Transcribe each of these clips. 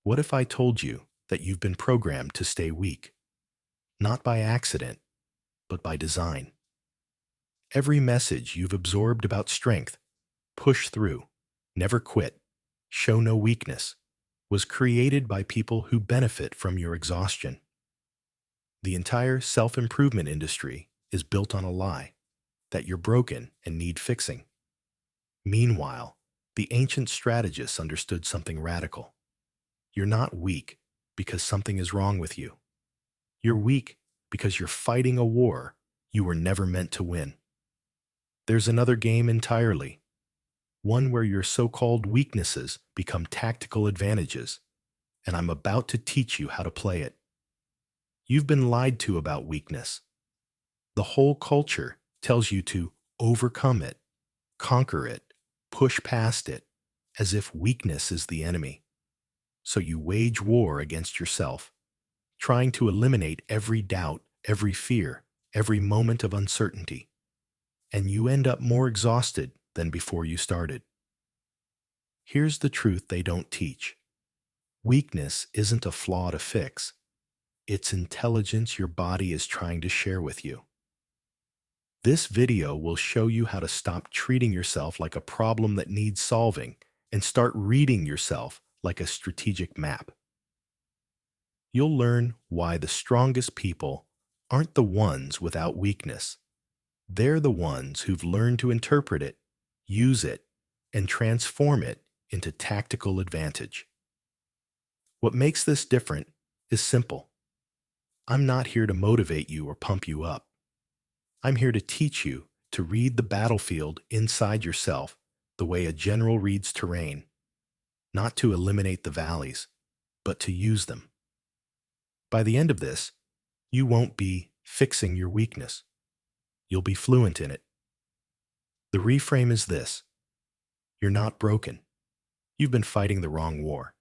What if I told you that you've been programmed to stay weak, not by accident, but by design? Every message you've absorbed about strength, push through, never quit, show no weakness, was created by people who benefit from your exhaustion. The entire self-improvement industry is built on a lie that you're broken and need fixing. Meanwhile, the ancient strategists understood something radical. You're not weak because something is wrong with you. You're weak because you're fighting a war you were never meant to win. There's another game entirely, one where your so-called weaknesses become tactical advantages, and I'm about to teach you how to play it. You've been lied to about weakness. The whole culture tells you to overcome it, conquer it, push past it, as if weakness is the enemy. So you wage war against yourself, trying to eliminate every doubt, every fear, every moment of uncertainty. And you end up more exhausted than before you started. Here's the truth they don't teach. Weakness isn't a flaw to fix. It's intelligence your body is trying to share with you. This video will show you how to stop treating yourself like a problem that needs solving and start reading yourself like a strategic map. You'll learn why the strongest people aren't the ones without weakness. They're the ones who've learned to interpret it, use it, and transform it into tactical advantage. What makes this different is simple. I'm not here to motivate you or pump you up. I'm here to teach you to read the battlefield inside yourself the way a general reads terrain, not to eliminate the valleys, but to use them. By the end of this, you won't be fixing your weakness. You'll be fluent in it. The reframe is this: you're not broken. You've been fighting the wrong war.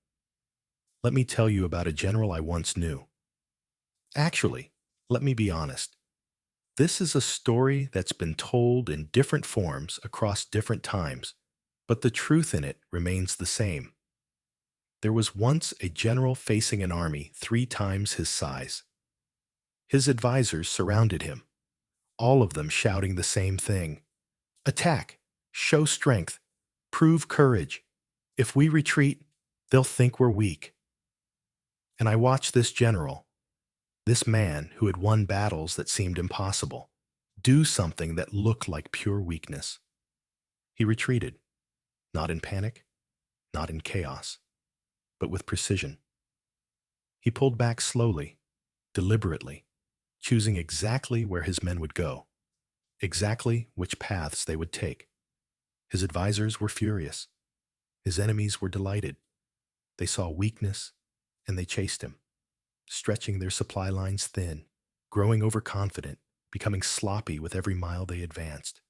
Let me tell you about a general I once knew. Actually, let me be honest. This is a story that's been told in different forms across different times, but the truth in it remains the same. There was once a general facing an army 3 times his size. His advisors surrounded him, all of them shouting the same thing: attack, show strength, prove courage. If we retreat, they'll think we're weak. And I watched this general, this man who had won battles that seemed impossible, do something that looked like pure weakness. He retreated, not in panic, not in chaos, but with precision. He pulled back slowly, deliberately, choosing exactly where his men would go, exactly which paths they would take. His advisors were furious. His enemies were delighted. They saw weakness, and they chased him, stretching their supply lines thin, growing overconfident, becoming sloppy with every mile they advanced.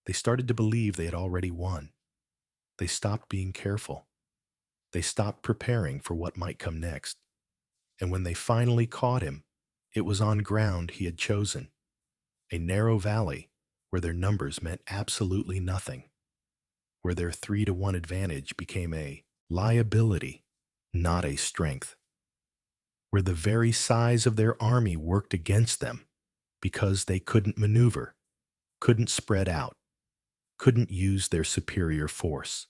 They started to believe they had already won. They stopped being careful. They stopped preparing for what might come next. And when they finally caught him, it was on ground he had chosen, a narrow valley where their numbers meant absolutely nothing, where their 3-to-1 advantage became a liability, not a strength, where the very size of their army worked against them because they couldn't maneuver, couldn't spread out, couldn't use their superior force.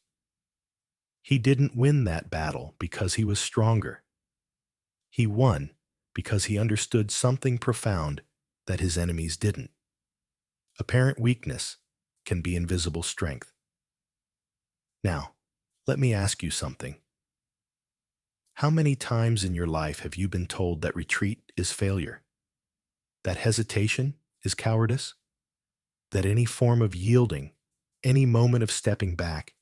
He didn't win that battle because he was stronger. He won because he understood something profound that his enemies didn't. Apparent weakness can be invisible strength. Now, let me ask you something. How many times in your life have you been told that retreat is failure? That hesitation is cowardice? That any form of yielding, any moment of stepping back,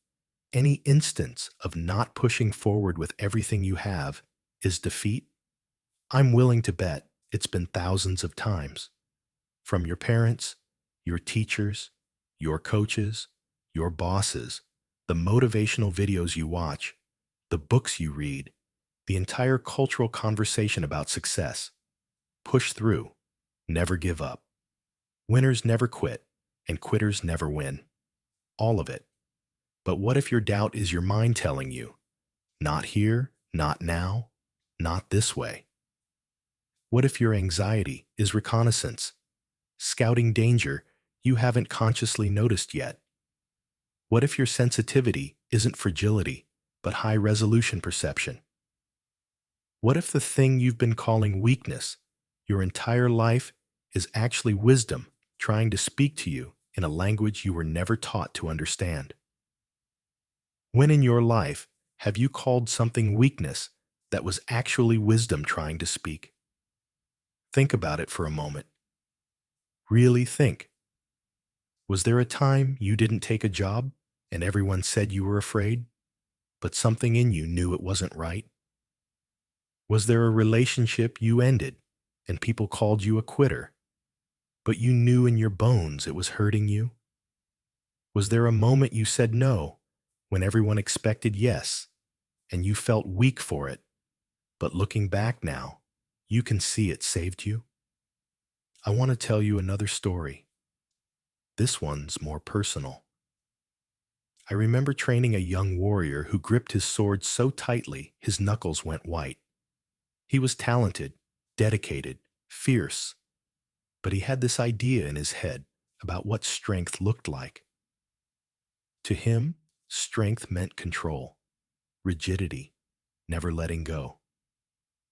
any instance of not pushing forward with everything you have is defeat? I'm willing to bet it's been thousands of times. From your parents, your teachers, your coaches, your bosses, the motivational videos you watch, the books you read, the entire cultural conversation about success. Push through, never give up. Winners never quit, and quitters never win. All of it. But what if your doubt is your mind telling you, not here, Not now, not this way. What if your anxiety is reconnaissance, scouting danger you haven't consciously noticed yet? What if your sensitivity isn't fragility, but high-resolution perception? What if the thing you've been calling weakness your entire life is actually wisdom trying to speak to you in a language you were never taught to understand? When in your life have you called something weakness that was actually wisdom trying to speak? Think about it for a moment. Really think. Was there a time you didn't take a job and everyone said you were afraid, but something in you knew it wasn't right? Was there a relationship you ended and people called you a quitter, but you knew in your bones it was hurting you? Was there a moment you said no when everyone expected yes and you felt weak for it, but looking back now, you can see it saved you? I want to tell you another story. This one's more personal. I remember training a young warrior who gripped his sword so tightly his knuckles went white. He was talented, dedicated, fierce, but he had this idea in his head about what strength looked like. To him, strength meant control, rigidity, never letting go.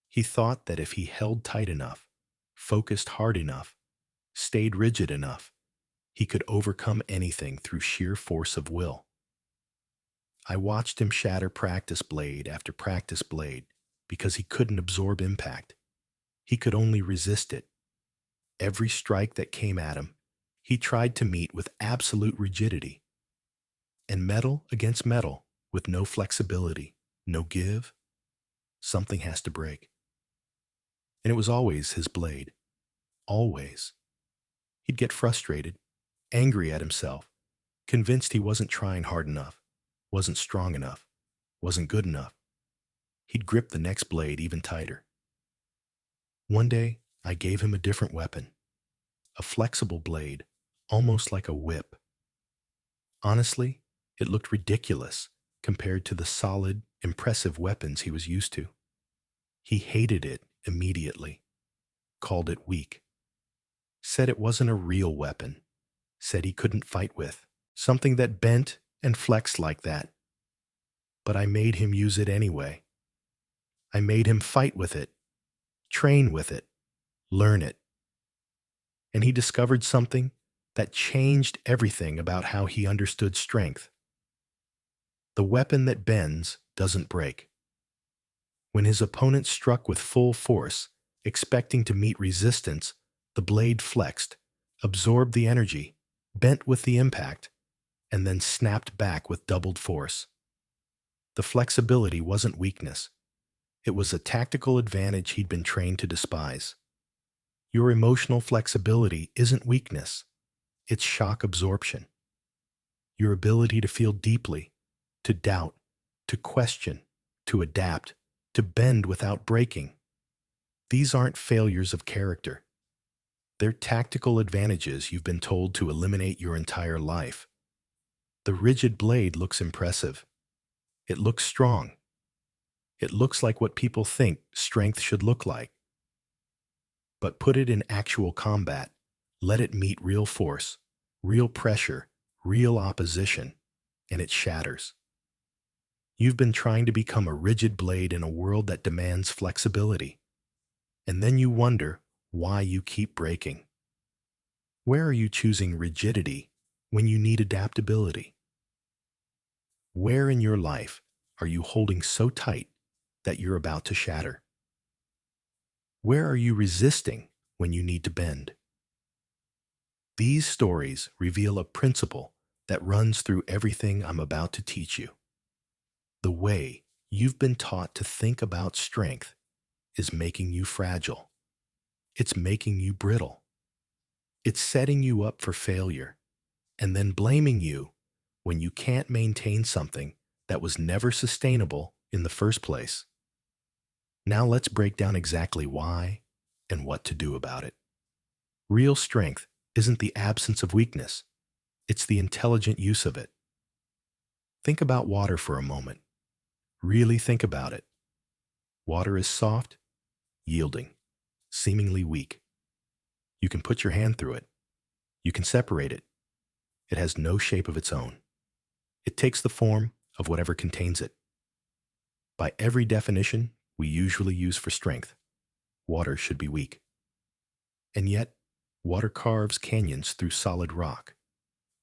He thought that if he held tight enough, focused hard enough, stayed rigid enough, he could overcome anything through sheer force of will. I watched him shatter practice blade after practice blade because he couldn't absorb impact. He could only resist it. Every strike that came at him, he tried to meet with absolute rigidity. And metal against metal, with no flexibility, no give, something has to break. And it was always his blade. Always. He'd get frustrated, angry at himself, convinced he wasn't trying hard enough, wasn't strong enough, wasn't good enough. He'd grip the next blade even tighter. One day, I gave him a different weapon, a flexible blade, almost like a whip. Honestly, it looked ridiculous compared to the solid, impressive weapons he was used to. He hated it immediately, called it weak, said it wasn't a real weapon, said he couldn't fight with, something that bent and flexed like that. But I made him use it anyway. I made him fight with it, train with it, learn it. And he discovered something that changed everything about how he understood strength. The weapon that bends doesn't break. When his opponent struck with full force, expecting to meet resistance, the blade flexed, absorbed the energy, bent with the impact, and then snapped back with doubled force. The flexibility wasn't weakness. It was a tactical advantage he'd been trained to despise. Your emotional flexibility isn't weakness. It's shock absorption. Your ability to feel deeply, to doubt, to question, to adapt, to bend without breaking. These aren't failures of character. They're tactical advantages you've been told to eliminate your entire life. The rigid blade looks impressive. It looks strong. It looks like what people think strength should look like. But put it in actual combat, let it meet real force, real pressure, real opposition, and it shatters. You've been trying to become a rigid blade in a world that demands flexibility. And then you wonder why you keep breaking. Where are you choosing rigidity when you need adaptability? Where in your life are you holding so tight that you're about to shatter? Where are you resisting when you need to bend? These stories reveal a principle that runs through everything I'm about to teach you. The way you've been taught to think about strength is making you fragile. It's making you brittle. It's setting you up for failure and then blaming you when you can't maintain something that was never sustainable in the first place. Now let's break down exactly why and what to do about it. Real strength isn't the absence of weakness. It's the intelligent use of it. Think about water for a moment. Really think about it. Water is soft, yielding, seemingly weak. You can put your hand through it. You can separate it. It has no shape of its own. It takes the form of whatever contains it. By every definition we usually use for strength, water should be weak. And yet, water carves canyons through solid rock.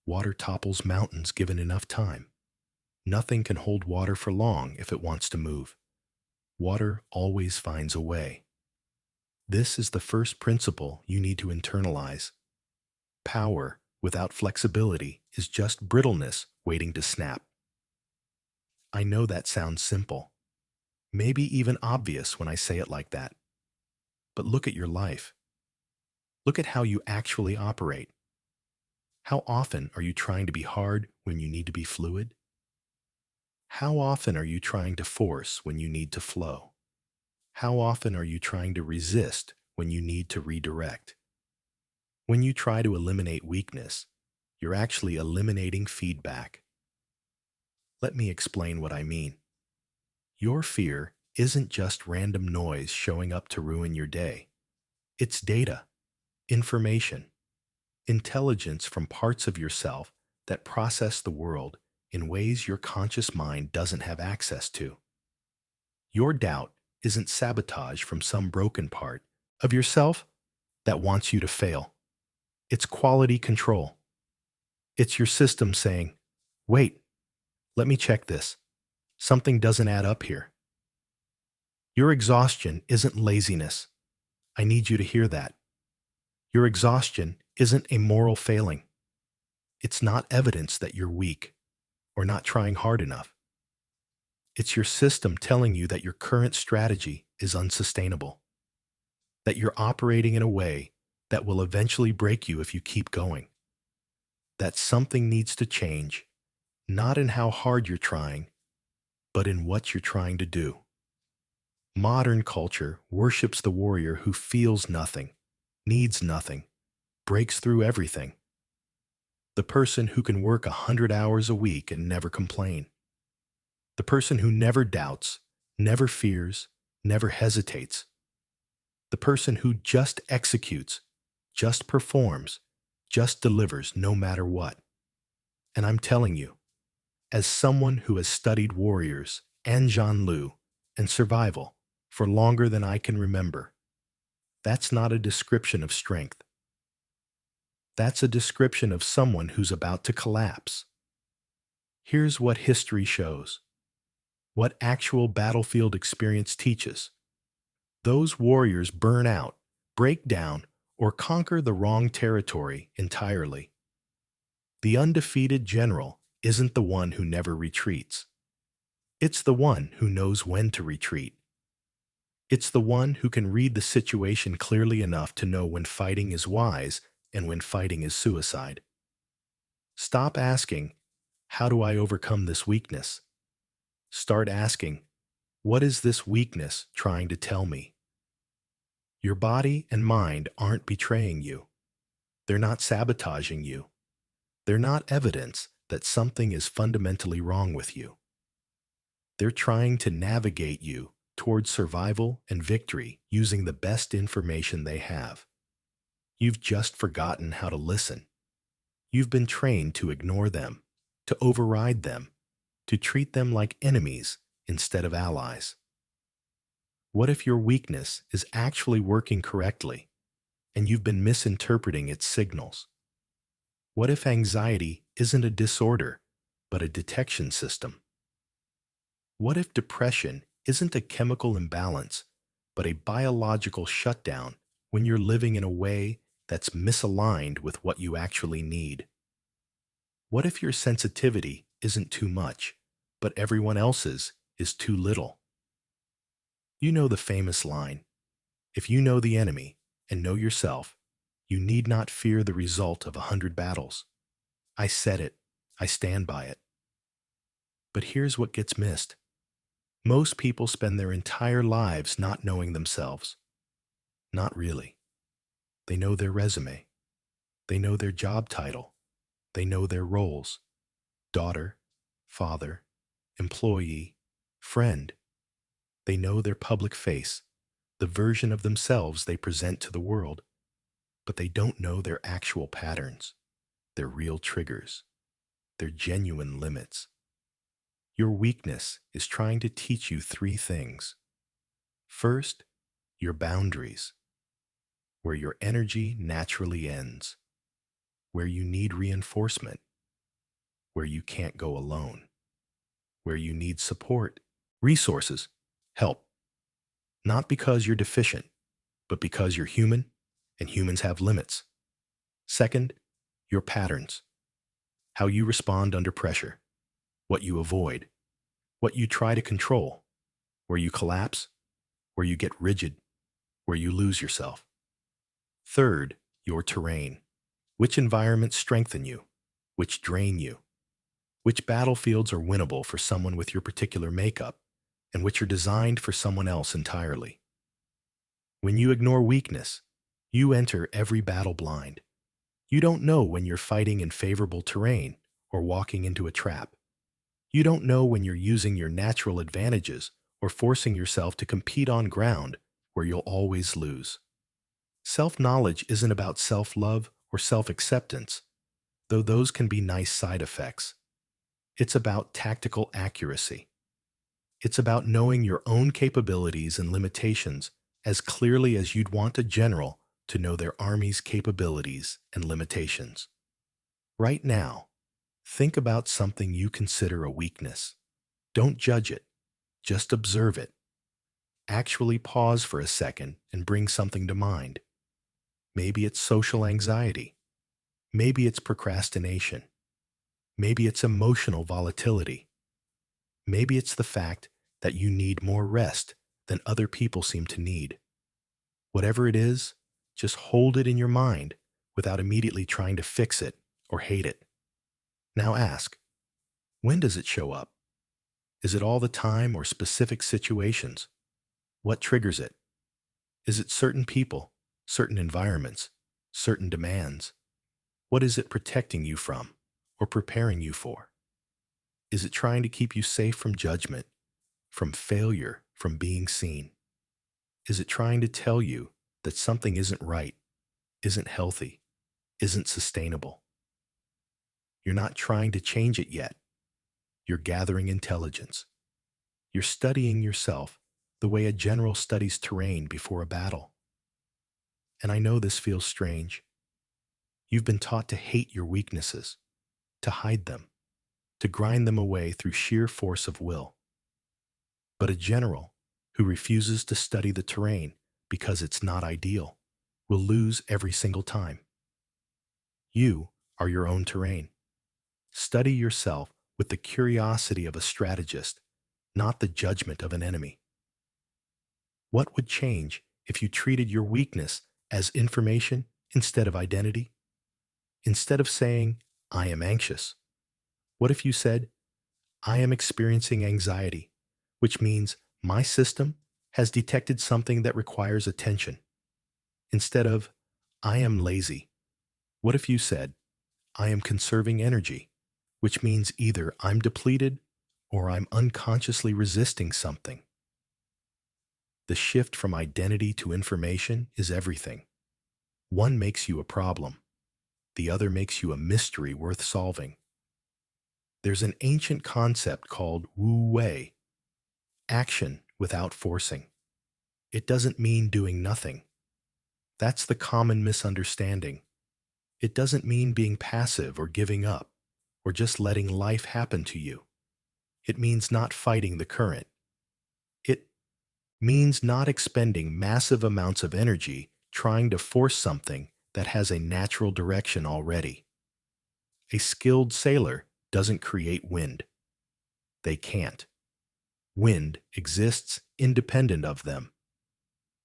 Water topples mountains given enough time. Nothing can hold water for long if it wants to move. Water always finds a way. This is the first principle you need to internalize. Power without flexibility is just brittleness waiting to snap. I know that sounds simple, maybe even obvious when I say it like that. But look at your life. Look at how you actually operate. How often are you trying to be hard when you need to be fluid? How often are you trying to force when you need to flow? How often are you trying to resist when you need to redirect? When you try to eliminate weakness, you're actually eliminating feedback. Let me explain what I mean. Your fear isn't just random noise showing up to ruin your day. It's data, information, intelligence from parts of yourself that process the world in ways your conscious mind doesn't have access to. Your doubt isn't sabotage from some broken part of yourself that wants you to fail. It's quality control. It's your system saying, wait, let me check this. Something doesn't add up here. Your exhaustion isn't laziness. I need you to hear that. Your exhaustion isn't a moral failing. It's not evidence that you're weak or not trying hard enough. It's your system telling you that your current strategy is unsustainable, that you're operating in a way that will eventually break you if you keep going, that something needs to change, not in how hard you're trying, but in what you're trying to do. Modern culture worships the warrior who feels nothing, needs nothing, breaks through everything. The person who can work 100 hours a week and never complain. The person who never doubts, never fears, never hesitates. The person who just executes, just performs, just delivers no matter what. And I'm telling you, as someone who has studied warriors and John Lu and survival for longer than I can remember, that's not a description of strength. That's a description of someone who's about to collapse. Here's what history shows, what actual battlefield experience teaches. Those warriors burn out, break down, or conquer the wrong territory entirely. The undefeated general isn't the one who never retreats. It's the one who knows when to retreat. It's the one who can read the situation clearly enough to know when fighting is wise and when fighting is suicide. Stop asking, how do I overcome this weakness? Start asking, what is this weakness trying to tell me? Your body and mind aren't betraying you. They're not sabotaging you. They're not evidence that something is fundamentally wrong with you. They're trying to navigate you towards survival and victory using the best information they have. You've just forgotten how to listen. You've been trained to ignore them, to override them, to treat them like enemies instead of allies. What if your weakness is actually working correctly and you've been misinterpreting its signals? What if anxiety isn't a disorder, but a detection system? What if depression isn't a chemical imbalance, but a biological shutdown when you're living in a way that's misaligned with what you actually need? What if your sensitivity isn't too much, but everyone else's is too little? You know the famous line, if you know the enemy and know yourself, you need not fear the result of 100 battles. I said it. I stand by it. But here's what gets missed. Most people spend their entire lives not knowing themselves. Not really. They know their resume. They know their job title. They know their roles. Daughter, father, employee, friend. They know their public face, the version of themselves they present to the world, but they don't know their actual patterns, their real triggers, their genuine limits. Your weakness is trying to teach you three things. First, your boundaries, where your energy naturally ends, where you need reinforcement, where you can't go alone, where you need support, resources, help. Not because you're deficient, but because you're human and humans have limits. Second, your patterns, how you respond under pressure, what you avoid, what you try to control, where you collapse, where you get rigid, where you lose yourself. Third, your terrain, which environments strengthen you, which drain you, which battlefields are winnable for someone with your particular makeup, and which are designed for someone else entirely. When you ignore weakness, you enter every battle blind. You don't know when you're fighting in favorable terrain or walking into a trap. You don't know when you're using your natural advantages or forcing yourself to compete on ground where you'll always lose. Self-knowledge isn't about self-love or self-acceptance, though those can be nice side effects. It's about tactical accuracy. It's about knowing your own capabilities and limitations as clearly as you'd want a general to know their army's capabilities and limitations. Right now, think about something you consider a weakness. Don't judge it, just observe it. Actually pause for a second and bring something to mind. Maybe it's social anxiety. Maybe it's procrastination. Maybe it's emotional volatility. Maybe it's the fact that you need more rest than other people seem to need. Whatever it is, just hold it in your mind without immediately trying to fix it or hate it. Now ask, when does it show up? Is it all the time or specific situations? What triggers it? Is it certain people, certain environments, certain demands? What is it protecting you from or preparing you for? Is it trying to keep you safe from judgment, from failure, from being seen? Is it trying to tell you that something isn't right, isn't healthy, isn't sustainable? You're not trying to change it yet. You're gathering intelligence. You're studying yourself the way a general studies terrain before a battle. And I know this feels strange. You've been taught to hate your weaknesses, to hide them, to grind them away through sheer force of will. But a general who refuses to study the terrain because it's not ideal will lose every single time. You are your own terrain. Study yourself with the curiosity of a strategist, not the judgment of an enemy. What would change if you treated your weakness as information instead of identity? Instead of saying, I am anxious, what if you said, I am experiencing anxiety, which means my system has detected something that requires attention? Instead of, I am lazy, what if you said, I am conserving energy, which means either I'm depleted or I'm unconsciously resisting something? The shift from identity to information is everything. One makes you a problem. The other makes you a mystery worth solving. There's an ancient concept called Wu Wei, action without forcing. It doesn't mean doing nothing. That's the common misunderstanding. It doesn't mean being passive or giving up, or just letting life happen to you. It means not fighting the current. It means not expending massive amounts of energy trying to force something that has a natural direction already. A skilled sailor doesn't create wind. They can't. Wind exists independent of them,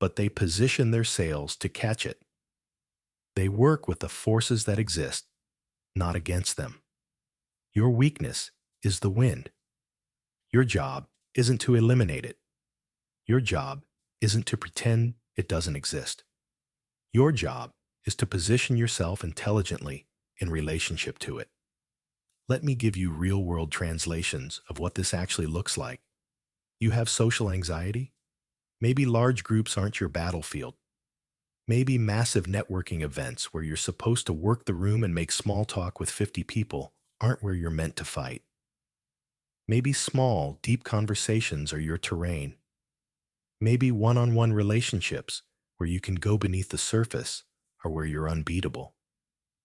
but they position their sails to catch it. They work with the forces that exist, not against them. Your weakness is the wind. Your job isn't to eliminate it. Your job isn't to pretend it doesn't exist. Your job is to position yourself intelligently in relationship to it. Let me give you real-world translations of what this actually looks like. You have social anxiety? Maybe large groups aren't your battlefield. Maybe massive networking events where you're supposed to work the room and make small talk with 50 people aren't where you're meant to fight. Maybe small, deep conversations are your terrain. Maybe one-on-one relationships where you can go beneath the surface are where you're unbeatable.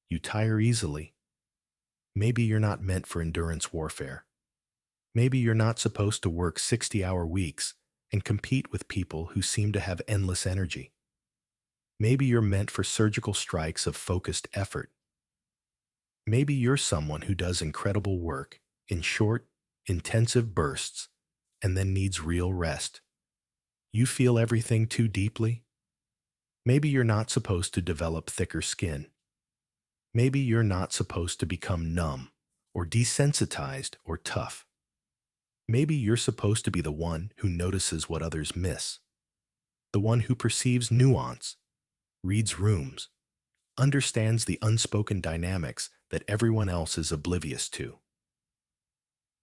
You tire easily. Maybe you're not meant for endurance warfare. Maybe you're not supposed to work 60-hour weeks and compete with people who seem to have endless energy. Maybe you're meant for surgical strikes of focused effort. Maybe you're someone who does incredible work in short, intensive bursts and then needs real rest. You feel everything too deeply? Maybe you're not supposed to develop thicker skin. Maybe you're not supposed to become numb or desensitized or tough. Maybe you're supposed to be the one who notices what others miss, the one who perceives nuance, reads rooms, understands the unspoken dynamics that everyone else is oblivious to.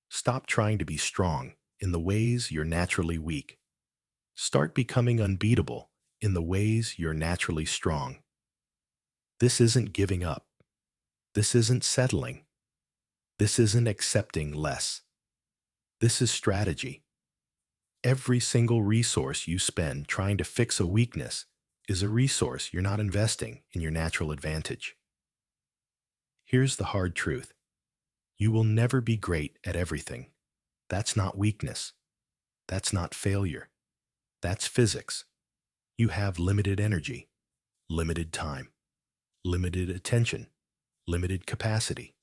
Stop trying to be strong in the ways you're naturally weak. Start becoming unbeatable in the ways you're naturally strong. This isn't giving up. This isn't settling. This isn't accepting less. This is strategy. Every single resource you spend trying to fix a weakness is a resource you're not investing in your natural advantage. Here's the hard truth. You will never be great at everything. That's not weakness. That's not failure. That's physics. You have limited energy, limited time, limited attention, limited capacity.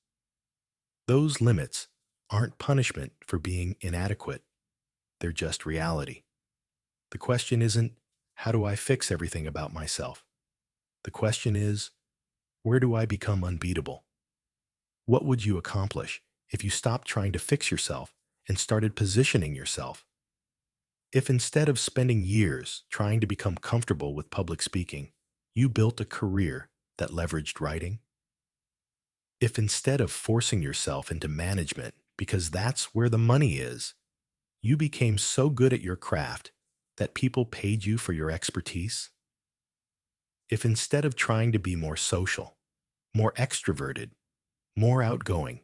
Those limits aren't punishment for being inadequate. They're just reality. The question isn't, how do I fix everything about myself? The question is, where do I become unbeatable? What would you accomplish if you stopped trying to fix yourself and started positioning yourself? If instead of spending years trying to become comfortable with public speaking, you built a career that leveraged writing? If instead of forcing yourself into management because that's where the money is, you became so good at your craft that people paid you for your expertise? If instead of trying to be more social, more extroverted, more outgoing,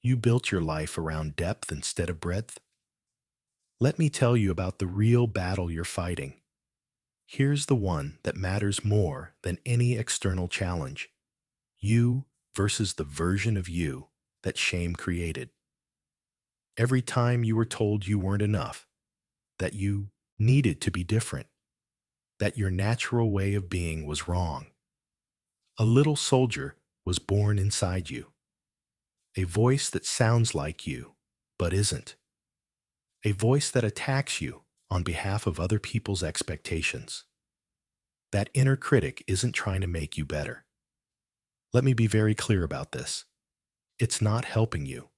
you built your life around depth instead of breadth? Let me tell you about the real battle you're fighting. Here's the one that matters more than any external challenge. You versus the version of you that shame created. Every time you were told you weren't enough, that you needed to be different, that your natural way of being was wrong, a little soldier was born inside you. A voice that sounds like you, but isn't. A voice that attacks you on behalf of other people's expectations. That inner critic isn't trying to make you better. Let me be very clear about this. It's not helping you.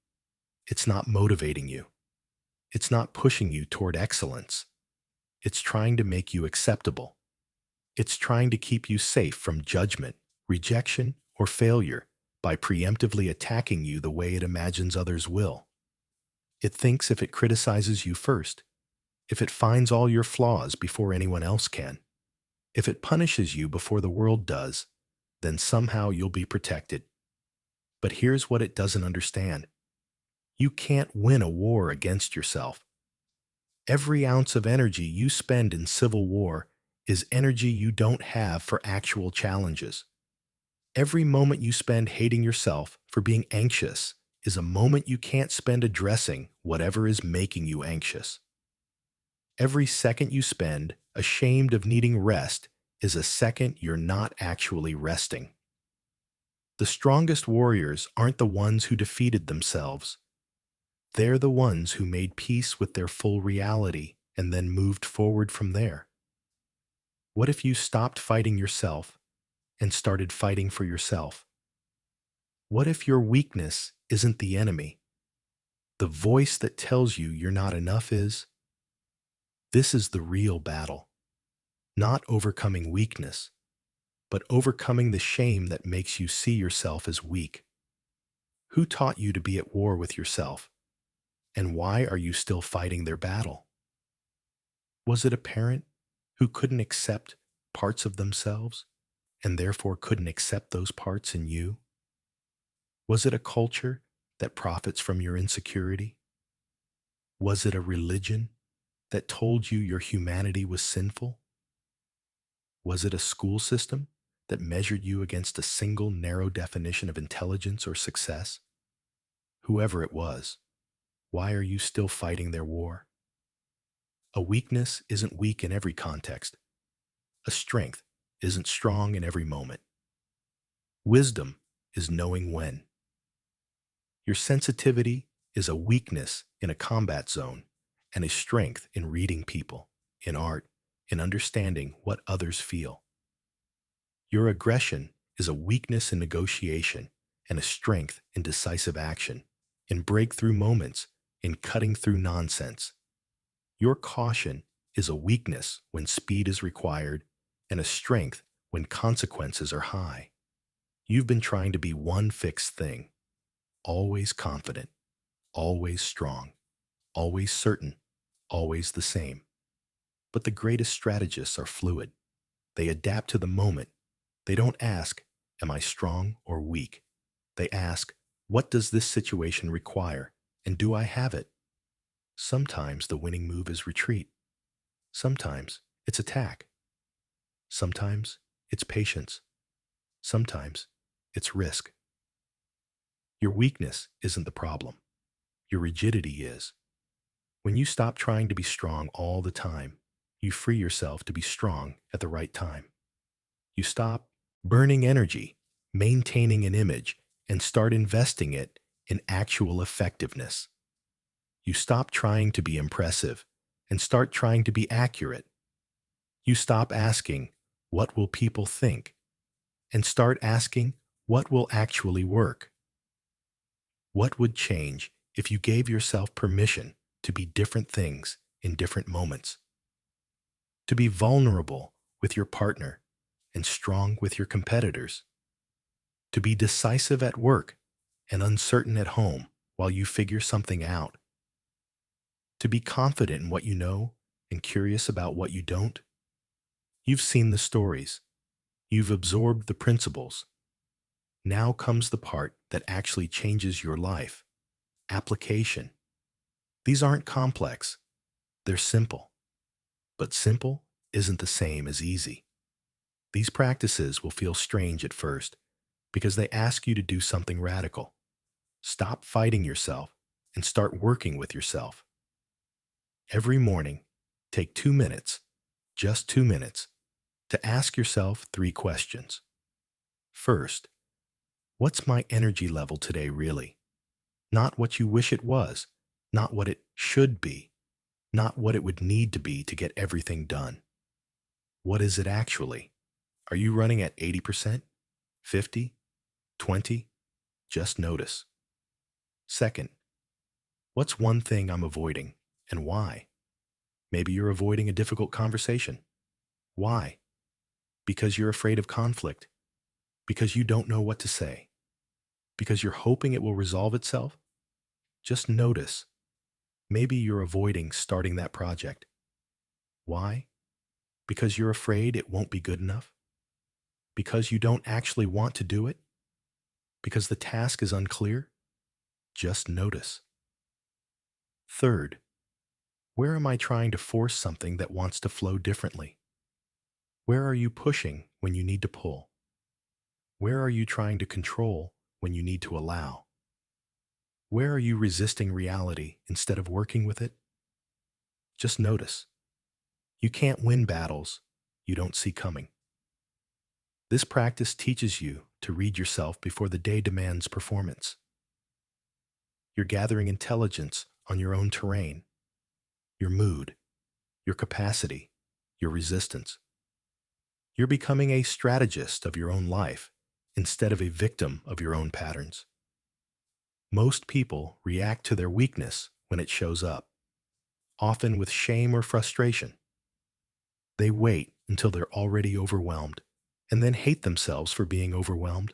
It's not motivating you. It's not pushing you toward excellence. It's trying to make you acceptable. It's trying to keep you safe from judgment, rejection, or failure by preemptively attacking you the way it imagines others will. It thinks if it criticizes you first, if it finds all your flaws before anyone else can, if it punishes you before the world does, then somehow you'll be protected. But here's what it doesn't understand. You can't win a war against yourself. Every ounce of energy you spend in civil war is energy you don't have for actual challenges. Every moment you spend hating yourself for being anxious is a moment you can't spend addressing whatever is making you anxious. Every second you spend ashamed of needing rest is a second you're not actually resting. The strongest warriors aren't the ones who defeated themselves. They're the ones who made peace with their full reality and then moved forward from there. What if you stopped fighting yourself and started fighting for yourself? What if your weakness isn't the enemy? The voice that tells you you're not enough is? This is the real battle. Not overcoming weakness, but overcoming the shame that makes you see yourself as weak. Who taught you to be at war with yourself? And why are you still fighting their battle? Was it a parent, who couldn't accept parts of themselves and therefore couldn't accept those parts in you? Was it a culture that profits from your insecurity? Was it a religion that told you your humanity was sinful? Was it a school system that measured you against a single narrow definition of intelligence or success? Whoever it was, why are you still fighting their war? A weakness isn't weak in every context. A strength isn't strong in every moment. Wisdom is knowing when. Your sensitivity is a weakness in a combat zone and a strength in reading people, in art, in understanding what others feel. Your aggression is a weakness in negotiation and a strength in decisive action, in breakthrough moments, in cutting through nonsense. Your caution is a weakness when speed is required and a strength when consequences are high. You've been trying to be one fixed thing, always confident, always strong, always certain, always the same. But the greatest strategists are fluid. They adapt to the moment. They don't ask, am I strong or weak? They ask, what does this situation require, and do I have it? Sometimes the winning move is retreat. Sometimes it's attack. Sometimes it's patience. Sometimes it's risk. Your weakness isn't the problem. Your rigidity is. When you stop trying to be strong all the time, you free yourself to be strong at the right time. You stop burning energy, maintaining an image, and start investing it in actual effectiveness. You stop trying to be impressive and start trying to be accurate. You stop asking, what will people think? And start asking, what will actually work? What would change if you gave yourself permission to be different things in different moments? To be vulnerable with your partner and strong with your competitors. To be decisive at work and uncertain at home while you figure something out. To be confident in what you know and curious about what you don't. You've seen the stories. You've absorbed the principles. Now comes the part that actually changes your life. Application. These aren't complex. They're simple. But simple isn't the same as easy. These practices will feel strange at first because they ask you to do something radical. Stop fighting yourself and start working with yourself. Every morning, take 2 minutes, just 2 minutes, to ask yourself 3 questions. First, what's my energy level today really? Not what you wish it was, not what it should be, not what it would need to be to get everything done. What is it actually? Are you running at 80%? 50? 20? Just notice. Second, what's one thing I'm avoiding and why? Maybe you're avoiding a difficult conversation. Why? Because you're afraid of conflict. Because you don't know what to say. Because you're hoping it will resolve itself. Just notice. Maybe you're avoiding starting that project. Why? Because you're afraid it won't be good enough. Because you don't actually want to do it. Because the task is unclear. Just notice. Third, where am I trying to force something that wants to flow differently? Where are you pushing when you need to pull? Where are you trying to control when you need to allow? Where are you resisting reality instead of working with it? Just notice. You can't win battles you don't see coming. This practice teaches you to read yourself before the day demands performance. You're gathering intelligence on your own terrain, your mood, your capacity, your resistance. You're becoming a strategist of your own life instead of a victim of your own patterns. Most people react to their weakness when it shows up, often with shame or frustration. They wait until they're already overwhelmed and then hate themselves for being overwhelmed.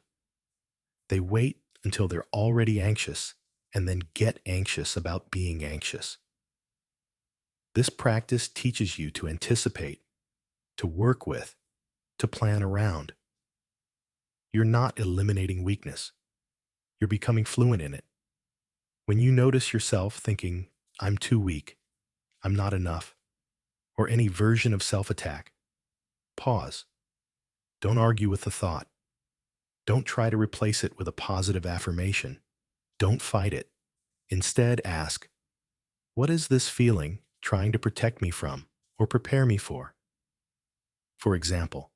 They wait until they're already anxious and then get anxious about being anxious. This practice teaches you to anticipate, to work with, to plan around. You're not eliminating weakness. You're becoming fluent in it. When you notice yourself thinking, I'm too weak, I'm not enough, or any version of self-attack, pause. Don't argue with the thought. Don't try to replace it with a positive affirmation. Don't fight it. Instead, ask, what is this feeling trying to protect me from or prepare me for? For example,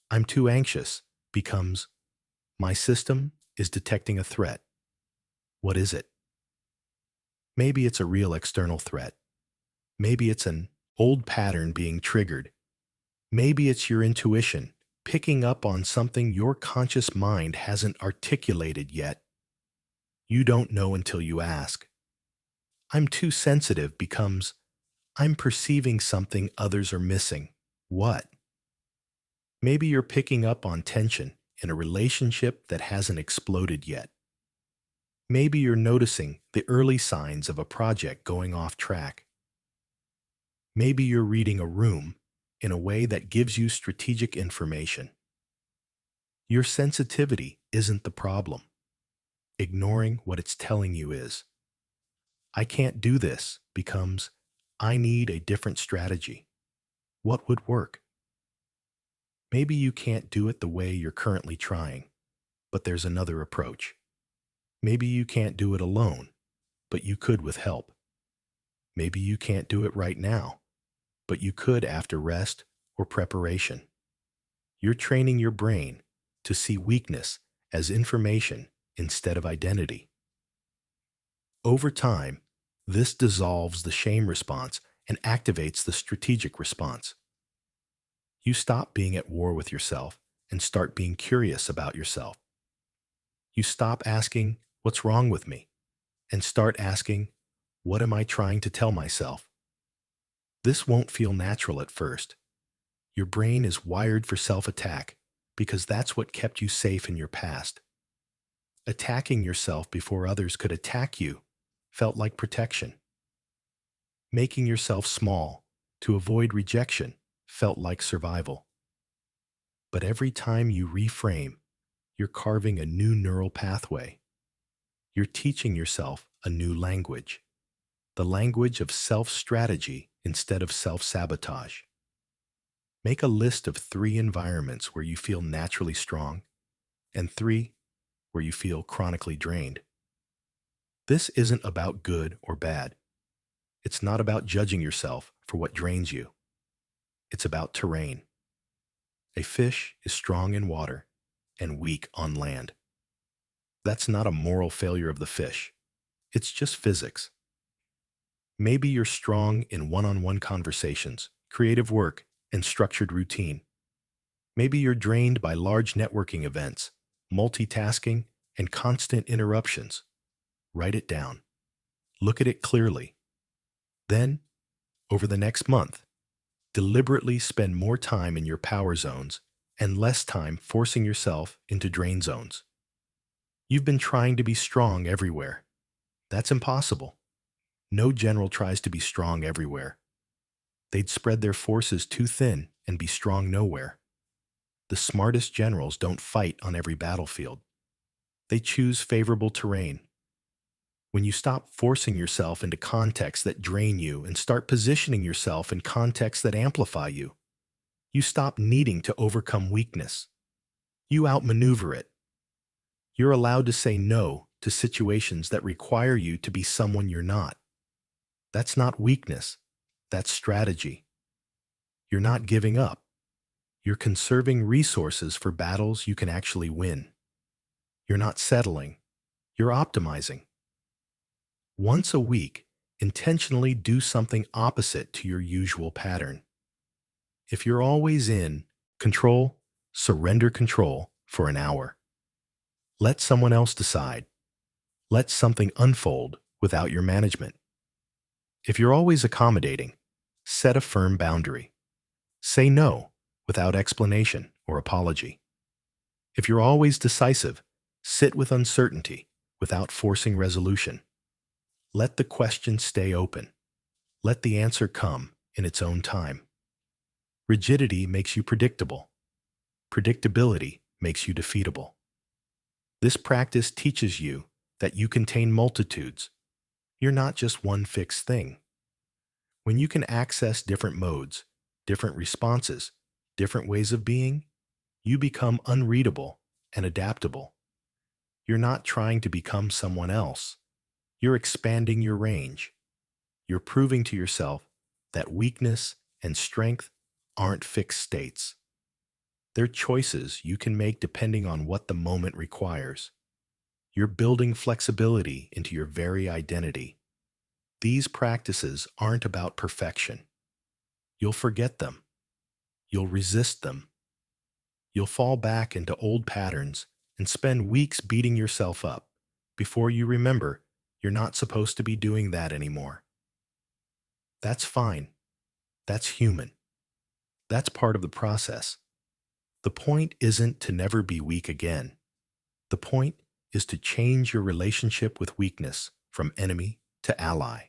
I'm too anxious becomes, my system is detecting a threat. What is it? Maybe it's a real external threat. Maybe it's an old pattern being triggered. Maybe it's your intuition picking up on something your conscious mind hasn't articulated yet. You don't know until you ask. I'm too sensitive becomes, I'm perceiving something others are missing. What? Maybe you're picking up on tension in a relationship that hasn't exploded yet. Maybe you're noticing the early signs of a project going off track. Maybe you're reading a room in a way that gives you strategic information. Your sensitivity isn't the problem. Ignoring what it's telling you is. I can't do this becomes, I need a different strategy. What would work? Maybe you can't do it the way you're currently trying, but there's another approach. Maybe you can't do it alone, but you could with help. Maybe you can't do it right now, but you could after rest or preparation. You're training your brain to see weakness as information instead of identity. Over time, this dissolves the shame response and activates the strategic response. You stop being at war with yourself and start being curious about yourself. You stop asking, what's wrong with me? And start asking, what am I trying to tell myself? This won't feel natural at first. Your brain is wired for self-attack because that's what kept you safe in your past. Attacking yourself before others could attack you felt like protection. Making yourself small to avoid rejection felt like survival. But every time you reframe, you're carving a new neural pathway. You're teaching yourself a new language, the language of self-strategy instead of self-sabotage. Make a list of 3 environments where you feel naturally strong and 3 where you feel chronically drained. This isn't about good or bad. It's not about judging yourself for what drains you. It's about terrain. A fish is strong in water and weak on land. That's not a moral failure of the fish. It's just physics. Maybe you're strong in one-on-one conversations, creative work, and structured routine. Maybe you're drained by large networking events, multitasking, and constant interruptions. Write it down. Look at it clearly. Then, over the next month, deliberately spend more time in your power zones and less time forcing yourself into drain zones. You've been trying to be strong everywhere. That's impossible. No general tries to be strong everywhere. They'd spread their forces too thin and be strong nowhere. The smartest generals don't fight on every battlefield. They choose favorable terrain. When you stop forcing yourself into contexts that drain you and start positioning yourself in contexts that amplify you, you stop needing to overcome weakness. You outmaneuver it. You're allowed to say no to situations that require you to be someone you're not. That's not weakness. That's strategy. You're not giving up. You're conserving resources for battles you can actually win. You're not settling. You're optimizing. Once a week, intentionally do something opposite to your usual pattern. If you're always in control, surrender control for an hour. Let someone else decide. Let something unfold without your management. If you're always accommodating, set a firm boundary. Say no without explanation or apology. If you're always decisive, sit with uncertainty without forcing resolution. Let the question stay open. Let the answer come in its own time. Rigidity makes you predictable. Predictability makes you defeatable. This practice teaches you that you contain multitudes. You're not just one fixed thing. When you can access different modes, different responses, different ways of being, you become unreadable and adaptable. You're not trying to become someone else. You're expanding your range. You're proving to yourself that weakness and strength aren't fixed states. They're choices you can make depending on what the moment requires. You're building flexibility into your very identity. These practices aren't about perfection. You'll forget them. You'll resist them. You'll fall back into old patterns and spend weeks beating yourself up before you remember you're not supposed to be doing that anymore. That's fine. That's human. That's part of the process. The point isn't to never be weak again. The point is to change your relationship with weakness from enemy to ally.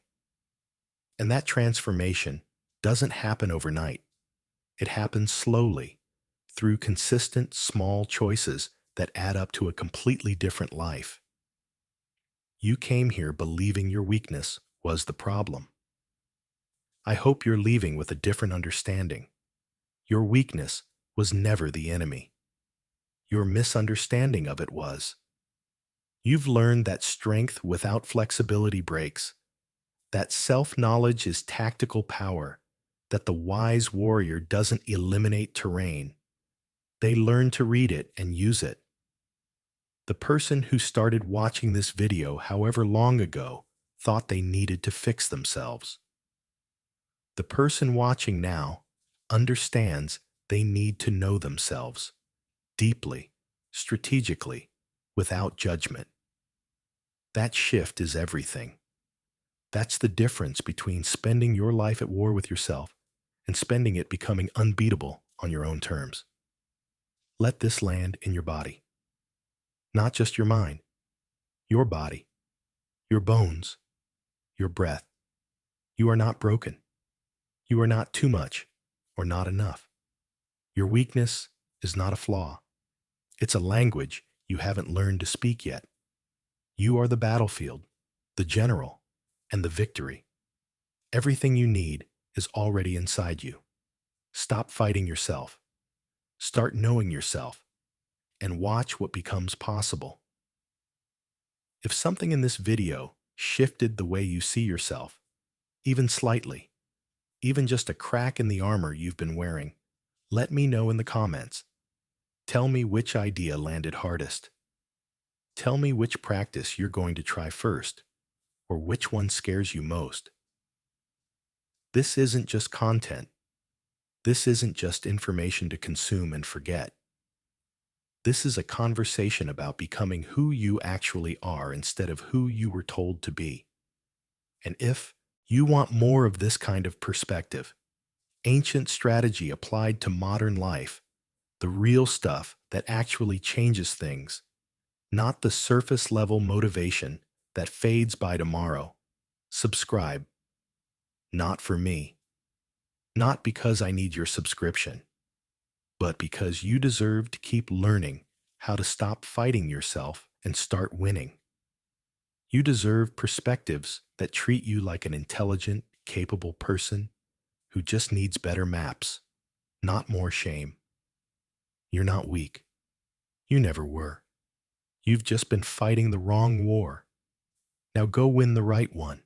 And that transformation doesn't happen overnight. It happens slowly, through consistent small choices that add up to a completely different life. You came here believing your weakness was the problem. I hope you're leaving with a different understanding. Your weakness was never the enemy. Your misunderstanding of it was. You've learned that strength without flexibility breaks, that self-knowledge is tactical power, that the wise warrior doesn't eliminate terrain. They learn to read it and use it. The person who started watching this video however long ago thought they needed to fix themselves. The person watching now understands they need to know themselves deeply, strategically, without judgment. That shift is everything. That's the difference between spending your life at war with yourself and spending it becoming unbeatable on your own terms. Let this land in your body. Not just your mind, your body, your bones, your breath. You are not broken. You are not too much or not enough. Your weakness is not a flaw. It's a language you haven't learned to speak yet. You are the battlefield, the general, and the victory. Everything you need is already inside you. Stop fighting yourself. Start knowing yourself, and watch what becomes possible. If something in this video shifted the way you see yourself, even slightly, even just a crack in the armor you've been wearing, let me know in the comments. Tell me which idea landed hardest. Tell me which practice you're going to try first, or which one scares you most. This isn't just content. This isn't just information to consume and forget. This is a conversation about becoming who you actually are instead of who you were told to be. And if you want more of this kind of perspective, ancient strategy applied to modern life, the real stuff that actually changes things, not the surface-level motivation that fades by tomorrow, subscribe. Not for me. Not because I need your subscription, but because you deserve to keep learning how to stop fighting yourself and start winning. You deserve perspectives that treat you like an intelligent, capable person who just needs better maps, not more shame. You're not weak. You never were. You've just been fighting the wrong war. Now go win the right one.